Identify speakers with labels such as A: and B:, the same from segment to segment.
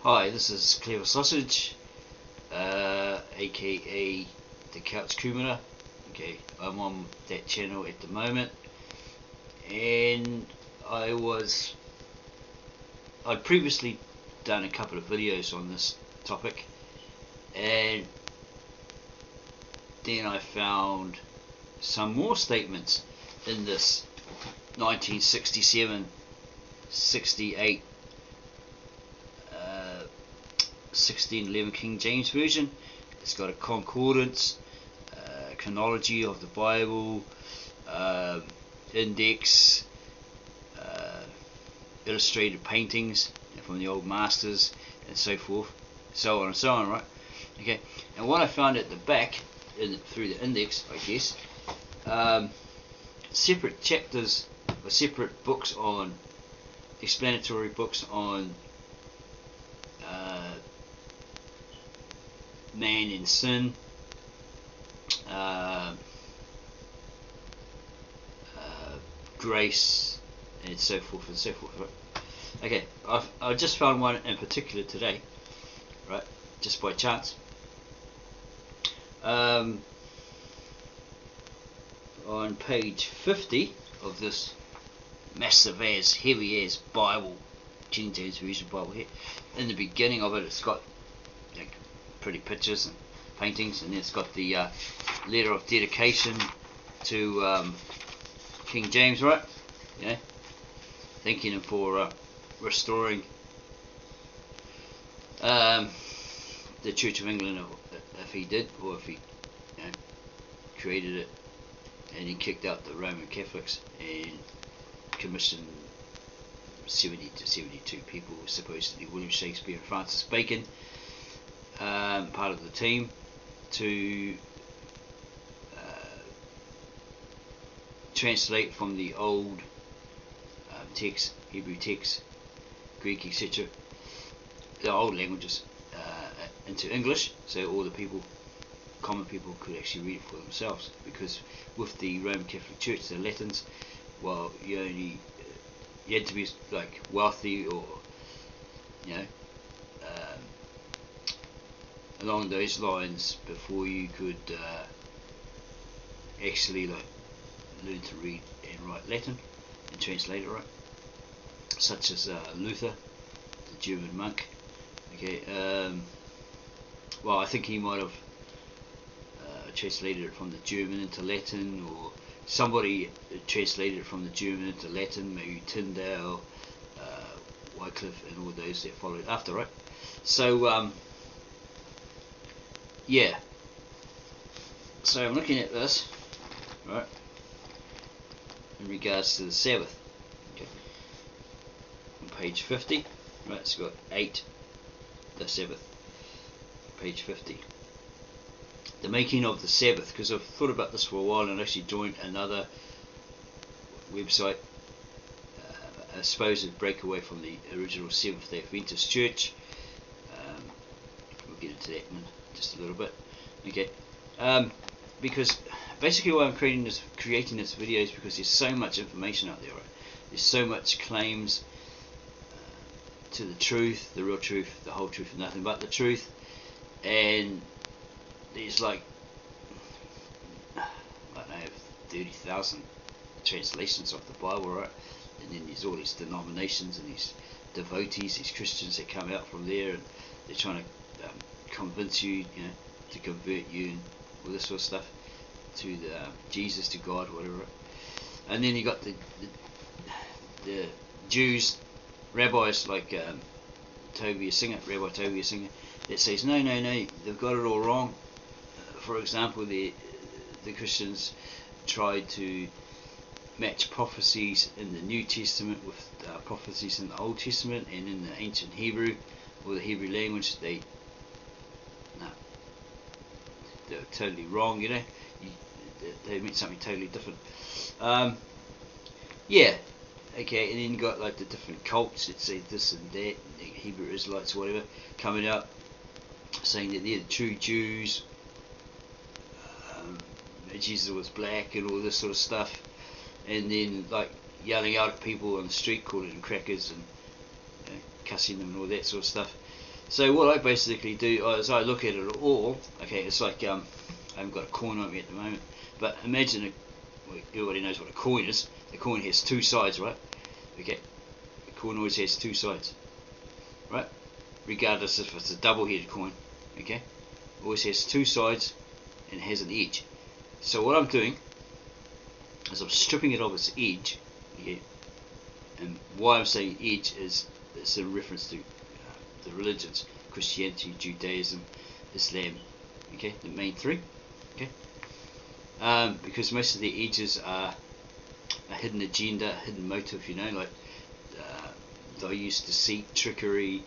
A: Hi, this is Clever Sausage, aka the Couch Criminal. Okay, I'm on that channel at the moment, and I'd previously done a couple of videos on this topic, and then I found some more statements in this 1967-68 1611 King James Version. It's got a concordance, chronology of the Bible, index, illustrated paintings from the old masters, and so forth, so on and so on, right? Okay, and what I found at the back, through the index, I guess, separate chapters or separate books on, explanatory books on man in sin, grace, and so forth and so forth. Right? Okay, I just found one in particular today, right? Just by chance. On page 50 of this massive as, heavy as Bible, King James Version Bible here, in the beginning of it, it's got like pretty pictures and paintings, and it's got the letter of dedication to King James, right? Yeah, thanking him for restoring the Church of England, if he did, or if he created it, and he kicked out the Roman Catholics and commissioned 70 to 72 people, supposedly William Shakespeare and Francis Bacon, part of the team, to translate from the old text, Hebrew text, Greek, etc., the old languages, into English, so all the people, common people, could actually read it for themselves. Because with the Roman Catholic Church, the Latins, well, you had to be like wealthy, or along those lines, before you could actually like learn to read and write Latin and translate it right, such as Luther, the German monk. Okay, well, I think he might have translated it from the German into Latin, or somebody translated it from the German into Latin, maybe Tyndale, Wycliffe, and all those that followed after, right? So yeah, so I'm looking at this, right, in regards to the Sabbath. Okay, on page 50, right, it's got 8, the Sabbath, page 50. The making of the Sabbath, because I've thought about this for a while and actually joined another website, a supposed breakaway from the original Seventh-day Adventist Church. We'll get into that in just a little bit. Okay, because basically why I'm creating this video is because there's so much information out there, right? There's so much claims to the truth, the real truth, the whole truth, and nothing but the truth, and there's like, I don't know, 30,000 translations of the Bible, right? And then there's all these denominations and these devotees, these Christians that come out from there, and they're trying to convince you, to convert you and all this sort of stuff to Jesus, to God, whatever. And then you got the Jews, rabbis like Rabbi Tovia Singer, that says no, they've got it all wrong. For example, the Christians tried to match prophecies in the New Testament with prophecies in the Old Testament and in the ancient Hebrew, or the Hebrew language. They're totally wrong, they meant something totally different. Yeah, okay, and then you got like the different cults that say this and that, the Hebrew Israelites, whatever, coming out saying that they're the true Jews, Jesus was black and all this sort of stuff, and then like yelling out at people on the street, calling them crackers and cussing them and all that sort of stuff. So what I basically do is I look at it all. Okay, it's like I haven't got a coin on me at the moment, but imagine everybody knows what a coin is. The coin has two sides, right? Okay, the coin always has two sides, right? Regardless if it's a double-headed coin, okay, always has two sides and has an edge. So what I'm doing is I'm stripping it of its edge, okay? And why I'm saying edge is it's in reference to the religions: Christianity, Judaism, Islam. Okay, the main three. Okay, because most of the edges are a hidden agenda, a hidden motive. You know, like they use deceit, trickery,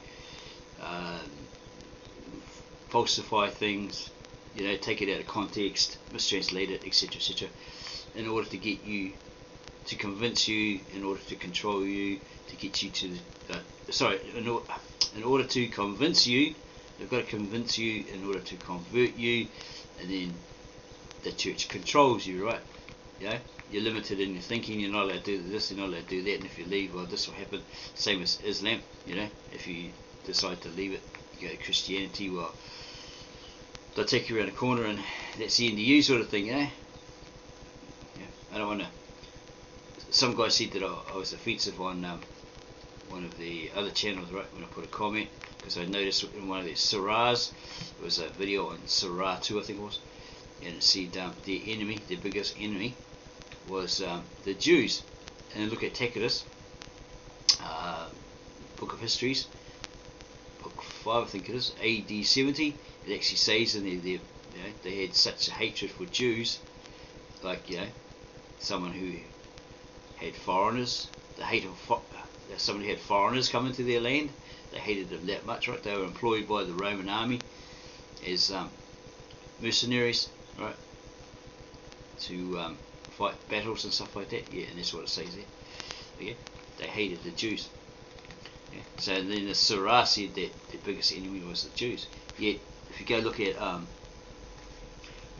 A: falsify things. You know, take it out of context, mistranslate it, etc., etc., in order to get you, to convince you, in order to control you, to get you to in order to convince you, they've got to convince you in order to convert you, and then the church controls you, right? You know, you're limited in your thinking, you're not allowed to do this, you're not allowed to do that, and if you leave, well, this will happen. Same as Islam, you know, if you decide to leave it, you go to Christianity, well, they'll take you around the corner and that's the end of you, sort of thing, you know? Yeah, I don't want to. Some guy said that I was offensive on one of the other channels, right, when I put a comment, because I noticed in one of their surahs, it was a video on Surah 2, I think it was, and it said their enemy, their biggest enemy, was the Jews. And look at Tacitus, Book of Histories, Book 5, I think it is, AD 70, it actually says in there, you know, they had such a hatred for Jews, like, you know, someone who had foreigners, the hate of somebody who had foreigners come into their land, they hated them that much, right? They were employed by the Roman army as mercenaries, right, to fight battles and stuff like that. Yeah, and that's what it says there. Yeah, they hated the Jews. Yeah. So then the Surah said that the biggest enemy was the Jews. Yet, if you go look at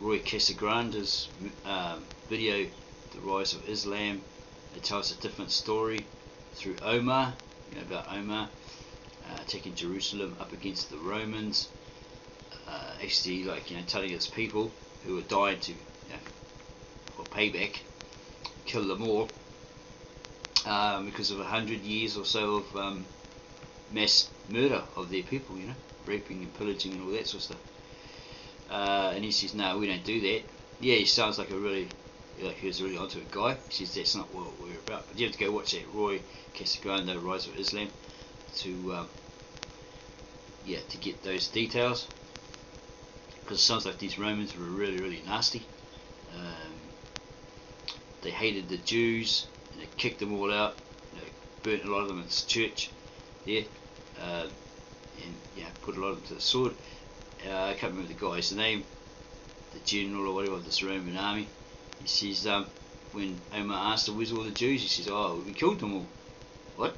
A: Roy Casagrande's video, The Rise of Islam, it tells a different story through Omar, you know, about Omar taking Jerusalem up against the Romans, actually, like, you know, telling his people who were dying to, you know, for payback, kill them all, because of 100 years or so of mass murder of their people, you know, raping and pillaging and all that sort of stuff. And he says, no, we don't do that. Yeah, he sounds like a really, like he was really onto a guy. He says, that's not what we're about. But you have to go watch that Roy Casagrande, Rise of Islam, to yeah, to get those details, because it sounds like these Romans were really, really nasty. They hated the Jews, and they kicked them all out, they burnt a lot of them in this church there, and yeah, put a lot of them to the sword. I can't remember the guy's name, the general or whatever of this Roman army. He says, when Omar asked him, where's all the Jews? He says, oh, we killed them all. What?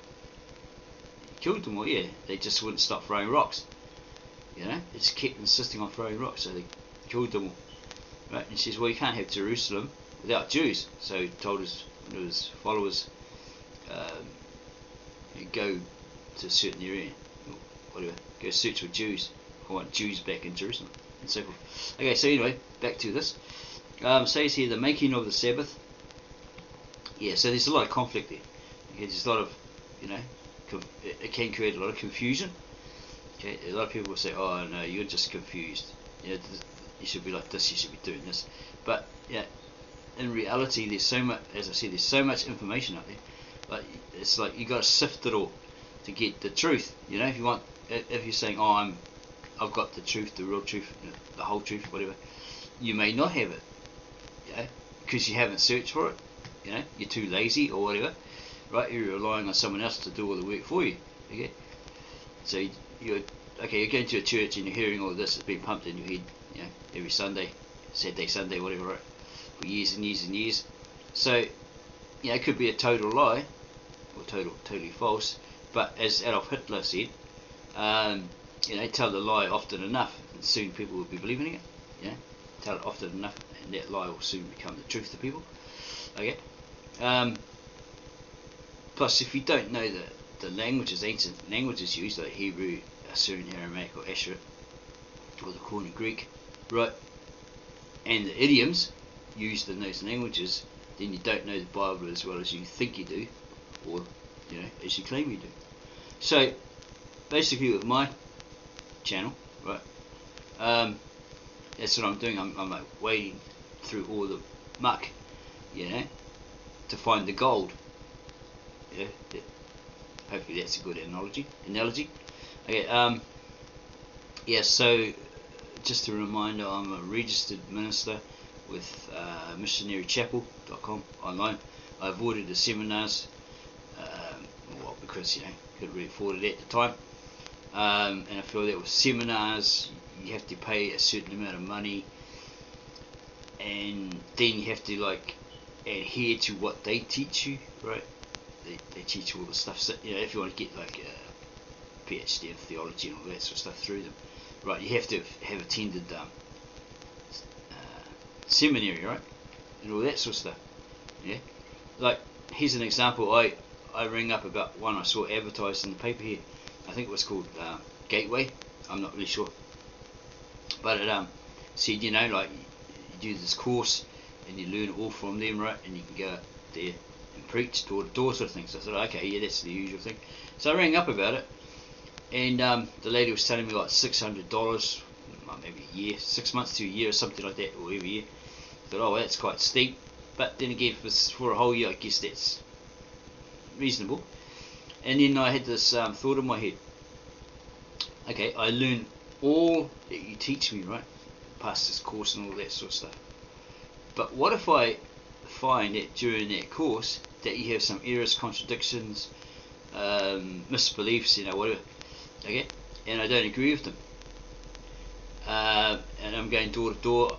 A: Killed them all? Yeah, they just wouldn't stop throwing rocks. You know, they just kept insisting on throwing rocks, so they killed them all. Right? And he says, well, you can't have Jerusalem without Jews. So he told his followers, go to a certain area, or whatever, go search for Jews. I want Jews back in Jerusalem, and so forth. Okay, so anyway, back to this. Says here, the making of the Sabbath. Yeah, so there's a lot of conflict there. Okay, there's a lot of, you know, it can create a lot of confusion. Okay, a lot of people will say, oh no, you're just confused. You know, you should be like this, you should be doing this. But yeah, in reality, there's so much, as I said, there's so much information out there. But it's like you got to sift it all to get the truth. You know, if you're saying, oh, I've got the truth, the real truth, you know, the whole truth, whatever, you may not have it. You know, because you haven't searched for it. You know, you're too lazy or whatever, right? You're relying on someone else to do all the work for you. Okay, so you're going to a church and you're hearing all of this that's being pumped in your head, you know, every Sunday, Saturday, Sunday, whatever, right, for years and years and years. So, you know, it could be a total lie or totally false. But as Adolf Hitler said, you know, tell the lie often enough, and soon people will be believing it. You know, tell it often enough, and that lie will soon become the truth to people. Okay. Plus, if you don't know the languages, ancient languages used, like Hebrew, Assyrian, Aramaic, or Asherite, or the Koine Greek, right? And the idioms used in those languages, then you don't know the Bible as well as you think you do, or as you claim you do. So basically, with my channel, right, that's what I'm doing. I'm like wading through all the muck, to find the gold. Yeah, hopefully that's a good analogy. Okay. Yeah. So just a reminder, I'm a registered minister with missionarychapel.com online. I avoided the seminars, because couldn't really afford it at the time. And I feel that with seminars, you have to pay a certain amount of money, and then you have to adhere to what they teach you, right? They teach all the stuff. So, if you want to get like a PhD in theology and all that sort of stuff through them, right? You have to have attended seminary, right? And all that sort of stuff. Yeah. Like, here's an example. I rang up about one I saw advertised in the paper here. I think it was called Gateway. I'm not really sure. But it said, you do this course and you learn all from them, right? And you can go there and preach door to door sort of thing. So I thought, okay, yeah, that's the usual thing. So I rang up about it, and the lady was telling me like $600, maybe a year, 6 months to a year or something like that, or every year. I thought, oh, well, that's quite steep. But then again, for a whole year, I guess that's reasonable. And then I had this thought in my head. Okay, I learn all that you teach me, right? Pass this course and all that sort of stuff. But what if I find that during that course that you have some errors, contradictions, misbeliefs, whatever, okay? And I don't agree with them. And I'm going door to door,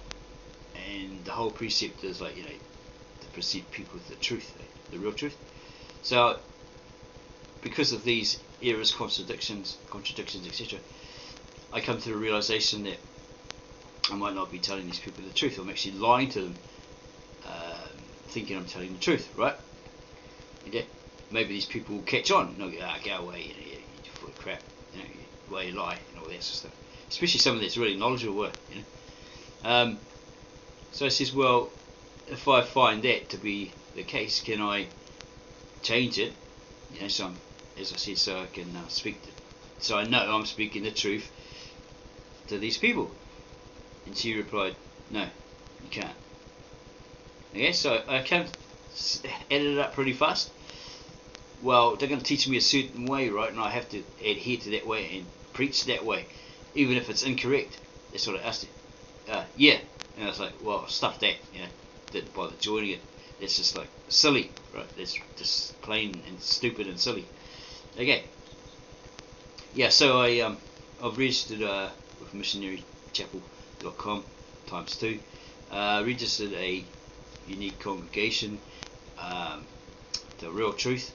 A: and the whole precept is to present people with the truth, the real truth. So, because of these errors, contradictions, etc., I come to the realization that I might not be telling these people the truth. I'm actually lying to them, thinking I'm telling the truth, right? Okay? Maybe these people will catch on and they'll go, go away, you're full of crap, you lie, and all that sort of stuff. Especially someone that's really knowledgeable, So I says, well, if I find that to be the case, can I change it? So as I said, so I can so I know I'm speaking the truth to these people. And she replied, no, you can't. Okay, so I kind of added it up pretty fast. Well, they're going to teach me a certain way, right? And I have to adhere to that way and preach that way, even if it's incorrect. That's what I asked it. Yeah. And I was like, well, stuff that, didn't bother joining it. That's just like silly, right? That's just plain and stupid and silly. Okay. Yeah, so I've registered with missionarychapel.com ×2. Registered a unique congregation, the Real Truth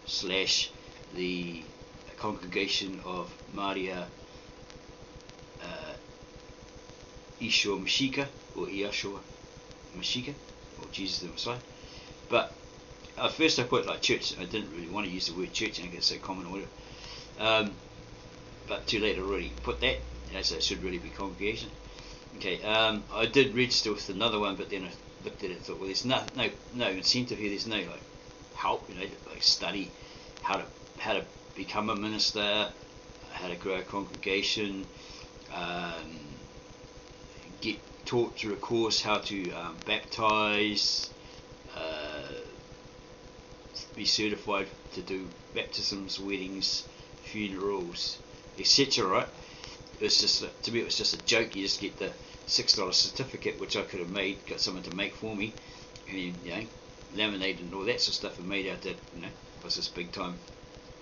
A: / the congregation of Maria Yeshua Mashiach, or Yeshua Mashiach, or Jesus the Messiah. But at first I put like church. I didn't really want to use the word church, and I guess so common or whatever. But too late, I already put that. So it should really be congregation. Okay. I did register with another one, but then I looked at it and thought, well, there's no incentive here. There's no help, study how to become a minister, how to grow a congregation, get taught through a course how to baptize, be certified to do baptisms, weddings, funerals, etc. Right? It was just to me, it was just a joke. You just get the $6 certificate, which I could have got someone to make for me, and then, laminated and all that sort of stuff, and made out that I was this big time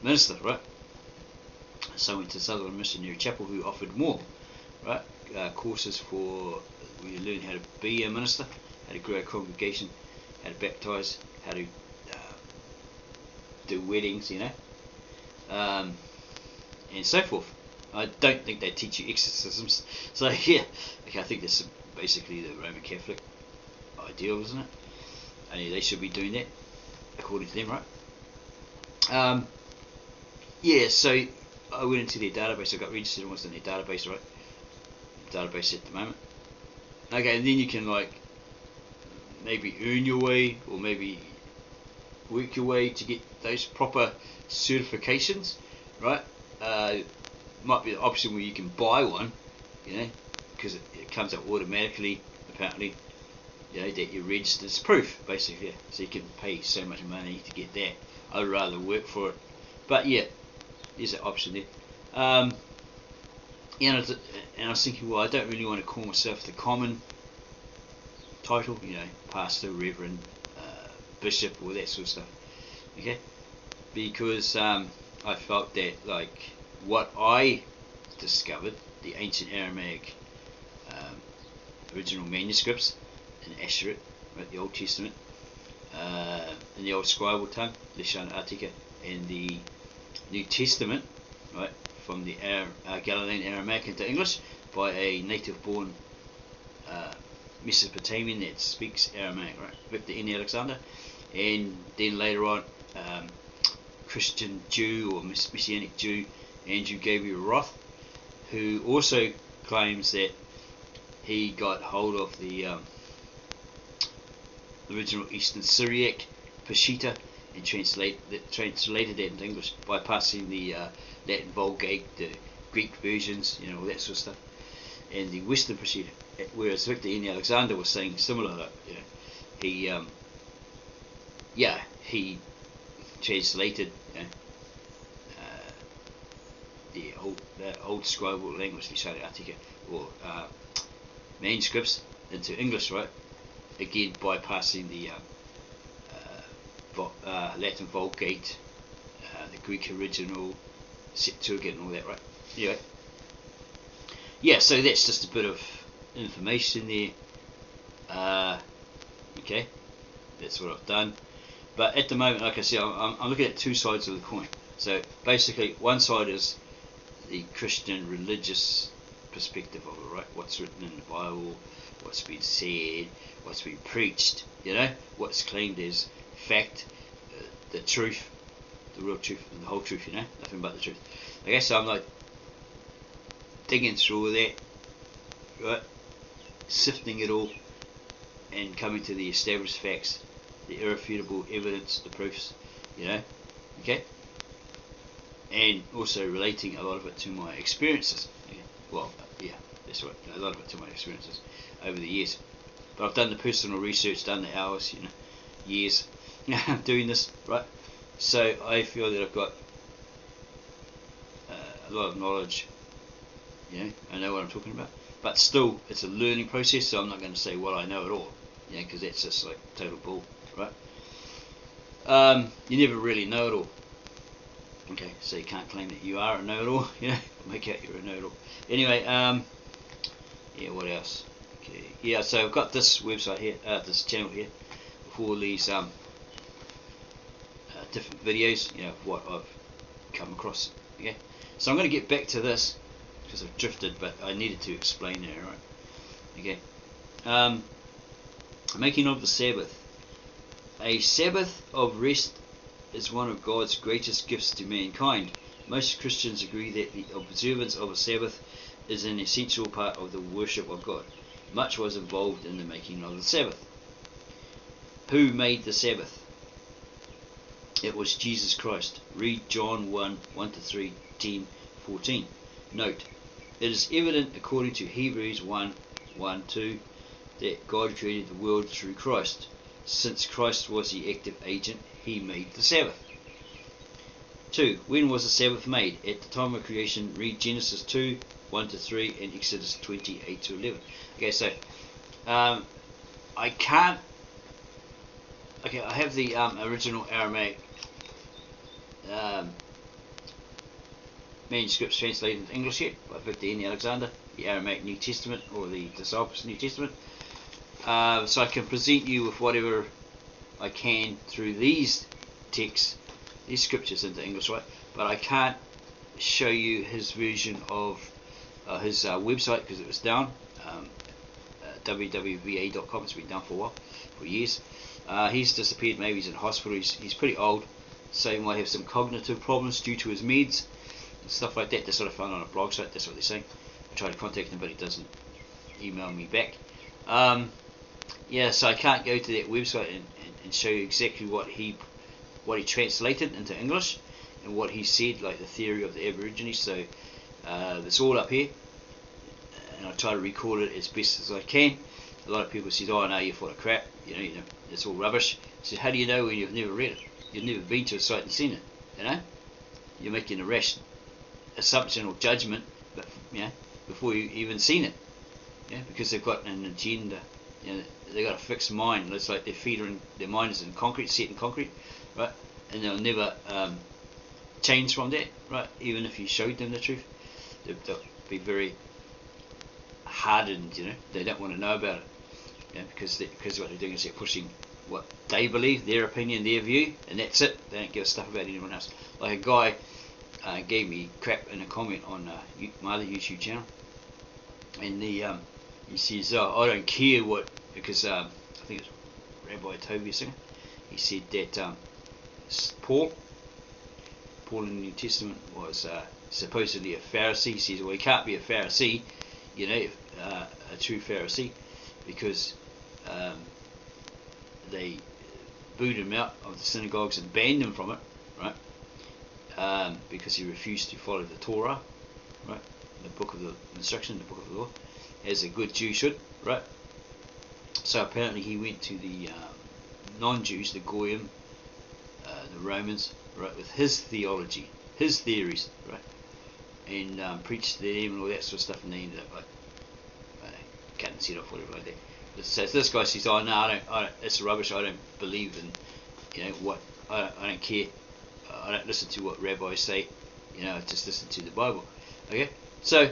A: minister, right? So I went to Southern Missionary Chapel, who offered more, right? Courses for where you learn how to be a minister, how to grow a congregation, how to baptize, how to do weddings, and so forth. I don't think they teach you exorcisms. So yeah, okay, I think that's basically the Roman Catholic ideal, isn't it? And they should be doing that according to them, right? Yeah. So I went into their database. I got registered and was in their database, right? Database at the moment. Okay, and then you can like maybe earn your way, or maybe work your way to get those proper certifications, right? Might be the option where you can buy one, you know, because it comes up automatically, apparently, you know, that you're registered as proof, basically. So you can pay so much money to get that. I'd rather work for it, but yeah, there's an option there. And I was thinking, well, I don't really want to call myself the common title, you know, pastor, reverend, bishop, all that sort of stuff, okay? Because I felt that, like, what I discovered, the ancient Aramaic original manuscripts in Asherit, right, the Old Testament, in the old scribal tongue, Lishan Attica, and the New Testament, right, from the Galilean Aramaic into English by a native-born Mesopotamian that speaks Aramaic, right, Victor N. Alexander, and then later on Christian Jew or Messianic Jew Andrew Gabriel Roth, who also claims that he got hold of the original Eastern Syriac Peshitta and translated that into English, bypassing the Latin Vulgate, the Greek versions, you know, all that sort of stuff, and the Western Peshitta. Whereas Victor N. Alexander was saying similar, like, you know, he translated, you know, the old scribal language, Lishan Attica, or manuscripts into English, right? Again, bypassing the Latin Vulgate, the Greek original, Septuagint, and all that, right? Anyway, yeah, so that's just a bit of information there. Okay, that's what I've done. But at the moment, like I said, I'm looking at two sides of the coin. So basically, one side is the Christian religious perspective of it, right? What's written in the Bible, what's been said, what's been preached, you know, what's claimed as fact, the truth, the real truth, and the whole truth, you know, nothing but the truth. Okay, so I'm like digging through all that, right, sifting it all, and coming to the established facts, the irrefutable evidence, the proofs, you know, okay, and also relating a lot of it to my experiences. Yeah. Well, yeah, that's right, a lot of it to my experiences over the years. But I've done the personal research, done the hours, you know, years doing this, right? So I feel that I've got a lot of knowledge, you know, I know what I'm talking about. But still, it's a learning process, so I'm not going to say, well, I know it all, you know, because that's just like total bull, right? You never really know it all. Okay, so you can't claim that you are a know-it-all, you know, make out you're a know-it-all. Anyway, yeah, what else? Okay, yeah, so I've got this website here, this channel here, with all these different videos, you know, of what I've come across. Okay, so I'm going to get back to this because I've drifted, but I needed to explain it, right? Okay, making of the Sabbath. A Sabbath of rest is one of God's greatest gifts to mankind. Most Christians agree that the observance of a Sabbath is an essential part of the worship of God. Much was involved in the making of the Sabbath. Who made the Sabbath? It was Jesus Christ. Read John 1, 1-3, 10, 14. Note, it is evident according to Hebrews 1, 1-2 that God created the world through Christ. Since Christ was the active agent, he made the Sabbath. 2. When was the Sabbath made? At the time of creation. Read Genesis 2, 1-3 and Exodus 20, 8-11. Okay, so I can't. Okay, I have the original Aramaic manuscripts translated into English here by Victor N. Alexander, the Aramaic New Testament, or the Disciples' New Testament. So I can present you with whatever I can through these texts, these scriptures into English, right? But I can't show you his version of his website because it was down. www.va.com. It's been down for a while, for years. He's disappeared. Maybe he's in hospital. He's pretty old, so he might have some cognitive problems due to his meds. stuff like that. That's what I found on a blog site. That's what they're saying. I tried to contact him, but he doesn't email me back. Yeah, so I can't go to that website and show you exactly what he translated into English and what he said, like the theory of the Aborigines. So it's all up here, and I try to record it as best as I can. A lot of people say, "Oh no, you're full of crap. You know, it's all rubbish." I said, "How do you know when you've never read it? You've never been to a site and seen it. You know, you're making a rash assumption or judgment, but before you even seen it. Yeah, because they've got an agenda. You know, they've got a fixed mind. It's like their mind is in concrete, set in concrete, right? And they'll never change from that, right? Even if you showed them the truth, they'll be very hardened. You know, they don't want to know about it, because what they're doing is they're pushing what they believe, their opinion, their view, and that's it. They don't give a stuff about anyone else. Like a guy gave me crap in a comment on my other YouTube channel, and he says, "Oh, I don't care what," because I think it's Rabbi Toby Singer. He said that Paul in the New Testament was supposedly a Pharisee. He says, "Well, he can't be a Pharisee, a true Pharisee, because they booed him out of the synagogues and banned him from it, right? Because he refused to follow the Torah, right? The book of the instruction, the book of the law, as a good Jew should, right? So apparently he went to the non-Jews, the Goyim, the Romans, right, with his theology, his theories, right, and preached to them and all that sort of stuff, and they ended up like cutting his head off, whatever like that. So this guy says, "Oh no, I don't. It's rubbish. I don't believe in, what. I don't care. I don't listen to what rabbis say. I just listen to the Bible." Okay, so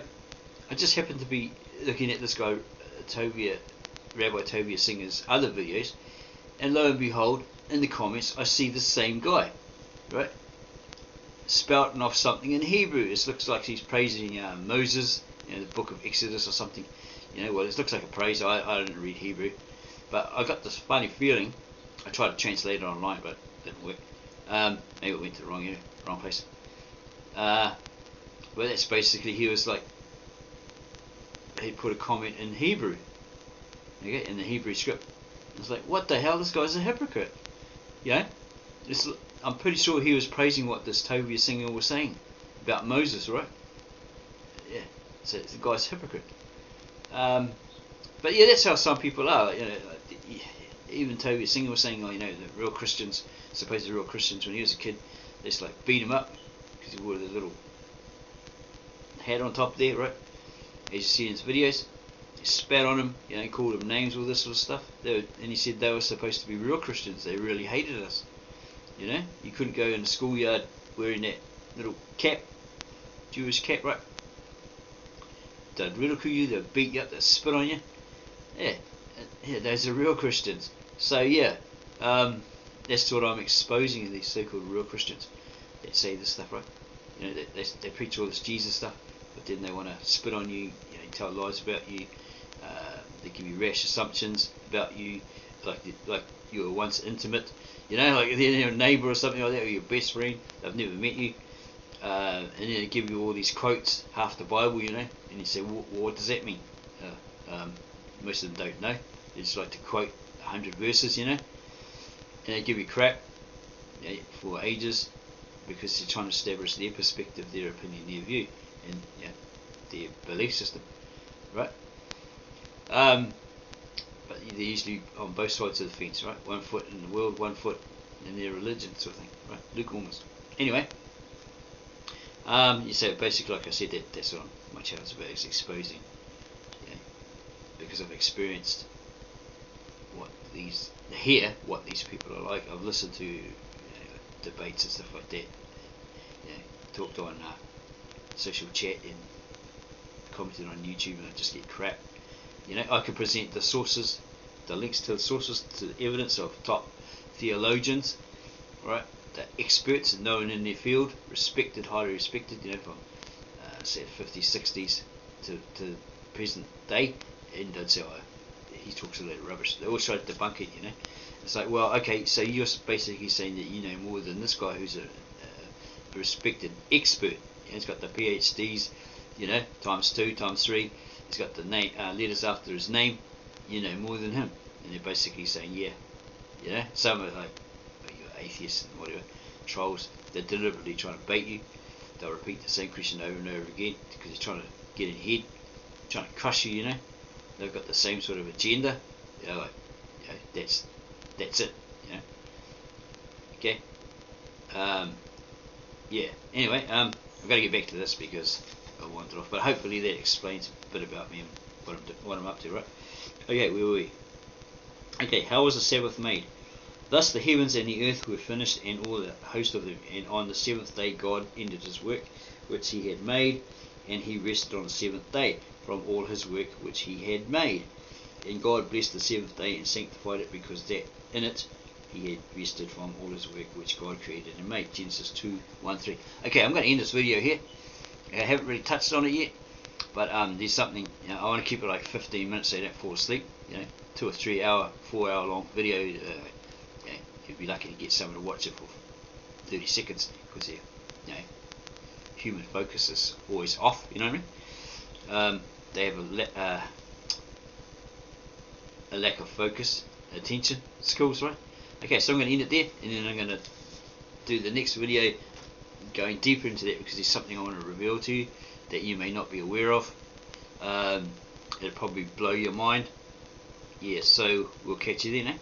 A: I just happened to be looking at this guy, Rabbi Tovia Singer's other videos, and lo and behold, in the comments, I see the same guy, right, spouting off something in Hebrew. It looks like he's praising Moses, the book of Exodus or something. Well, it looks like a praise. I didn't read Hebrew, but I got this funny feeling. I tried to translate it online, but it didn't work. Maybe it went to the wrong place. But that's basically, he was like, he put a comment in Hebrew, okay, in the Hebrew script. It's like, what the hell? This guy's a hypocrite. I'm pretty sure he was praising what this Tovia Singer was saying about Moses, right? Yeah, so the guy's a hypocrite. But yeah, that's how some people are. Even Tovia Singer was saying, the real Christians, supposed real Christians, when he was a kid, they just like beat him up because he wore the little hat on top there, right? As you see in his videos, he spat on him, called him names, all this sort of stuff. And he said they were supposed to be real Christians. They really hated us. You couldn't go in the schoolyard wearing that little cap, Jewish cap, right? They'd ridicule you, they'd beat you up, they'd spit on you. Yeah, those are real Christians. So yeah, that's what I'm exposing in these so-called real Christians that say this stuff, right? They preach all this Jesus stuff, but then they want to spit on you, tell lies about you. They give you rash assumptions about you, like you were once intimate, like they're a neighbour or something like that, or your best friend. They've never met you. And then they give you all these quotes, half the Bible, and you say, what does that mean? Most of them don't know. They just like to quote 100 verses, and they give you crap for ages because they're trying to establish their perspective, their opinion, their view, and their belief system, right? But they're usually on both sides of the fence, right? 1 foot in the world, 1 foot in their religion, sort of thing, right? Lukewarmness. Anyway. So basically, like I said, that's what my channel's about, is exposing, because I've experienced what these people are like. I've listened to debates and stuff like that, talked on social chat and commented on YouTube, and I just get crap. I can present the sources, the links to the sources, to the evidence of top theologians, right? They're experts, known in their field, respected, highly respected, from say 50s, 60s to present day, and they'd say, "Oh, he talks a lot of rubbish." They always try to debunk it, It's like, well, okay, so you're basically saying that you know more than this guy who's a respected expert, He's got the PhDs, you know, times 2, times 3. He's got the name, letters after his name. You know more than him, and they're basically saying, yeah, you know. Some are like, oh, you're atheists and whatever, trolls. They're deliberately trying to bait you. They'll repeat the same question over and over again because they're trying to get in your head, trying to crush you. You know, they've got the same sort of agenda. You know, like, you know, that's it. You know. Okay. Yeah. Anyway, I've got to get back to this because I wandered off. But hopefully that explains a bit about me and what I'm up to, right? Okay, where were we? Okay, how was the Sabbath made? Thus the heavens and the earth were finished, and all the host of them. And on the seventh day God ended his work which he had made, and he rested on the seventh day from all his work which he had made. And God blessed the seventh day and sanctified it, because that in it he had rested from all his work which God created and made. Genesis 2:1-3. Okay, I'm going to end this video here. I haven't really touched on it yet, but there's something, you know, I want to keep it like 15 minutes so you don't fall asleep. You know, 2 or 3 hour, 4 hour long video. Yeah, you'd be lucky to get someone to watch it for 30 seconds because you know, human focus is always off. You know what I mean? They have a lack of focus, attention skills, right? Okay, so I'm going to end it there, and then I'm going to do the next video going deeper into that, because there's something I want to reveal to you that you may not be aware of. It'll probably blow your mind. Yeah, so we'll catch you then, eh?